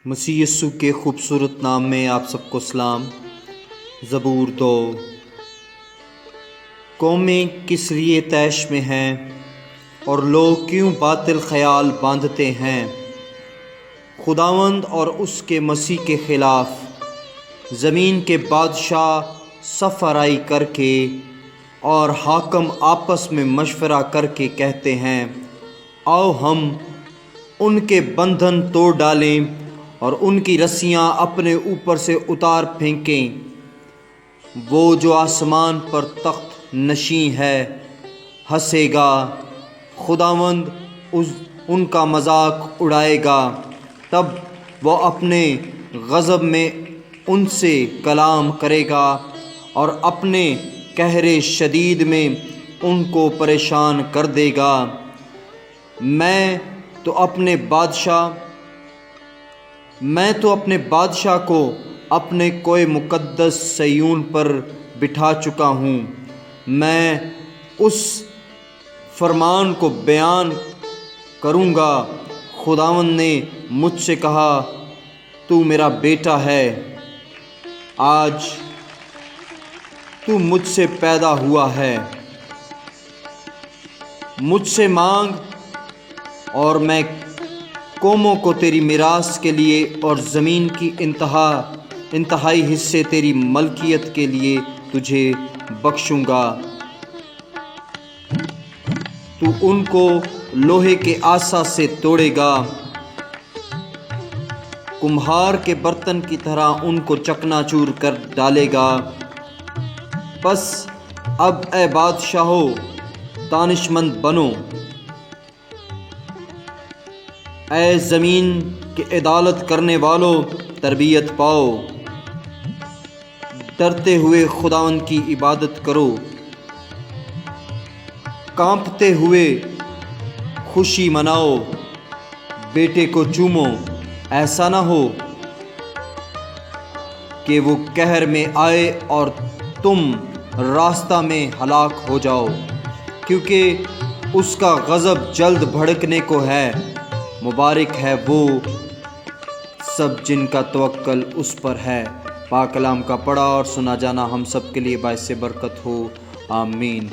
مسیح یسوع کے خوبصورت نام میں آپ سب کو سلام۔ زبور 2۔ قومیں کس لیے طیش میں ہیں اور لوگ کیوں باطل خیال باندھتے ہیں؟ خداوند اور اس کے مسیح کے خلاف زمین کے بادشاہ صف آرائی کر کے اور حاکم آپس میں مشورہ کر کے کہتے ہیں، آؤ ہم ان کے بندھن توڑ ڈالیں اور ان کی رسیاں اپنے اوپر سے اتار پھینکیں۔ وہ جو آسمان پر تخت نشین ہے ہنسے گا، خداوند ان کا مذاق اڑائے گا۔ تب وہ اپنے غضب میں ان سے کلام کرے گا اور اپنے قہر شدید میں ان کو پریشان کر دے گا۔ میں تو اپنے بادشاہ کو اپنے کوہ مقدس صیون پر بٹھا چکا ہوں۔ میں اس فرمان کو بیان کروں گا۔ خداوند نے مجھ سے کہا، تو میرا بیٹا ہے، آج تو مجھ سے پیدا ہوا ہے۔ مجھ سے مانگ اور میں قوموں کو تیری میراث کے لیے اور زمین کی انتہائی حصے تیری ملکیت کے لیے تجھے بخشوں گا۔ تو ان کو لوہے کے عصا سے توڑے گا، کمہار کے برتن کی طرح ان کو چکنا چور کر ڈالے گا۔ بس اب اے بادشاہو دانش مند بنو، اے زمین کے عدالت کرنے والوں تربیت پاؤ۔ ڈرتے ہوئے خداوند کی عبادت کرو، کانپتے ہوئے خوشی مناؤ۔ بیٹے کو چومو، ایسا نہ ہو کہ وہ قہر میں آئے اور تم راستہ میں ہلاک ہو جاؤ، کیونکہ اس کا غضب جلد بھڑکنے کو ہے۔ مبارک ہے وہ سب جن کا توکل اس پر ہے۔ پاک کلام کا پڑھا اور سنا جانا ہم سب کے لیے باعث برکت ہو، آمین۔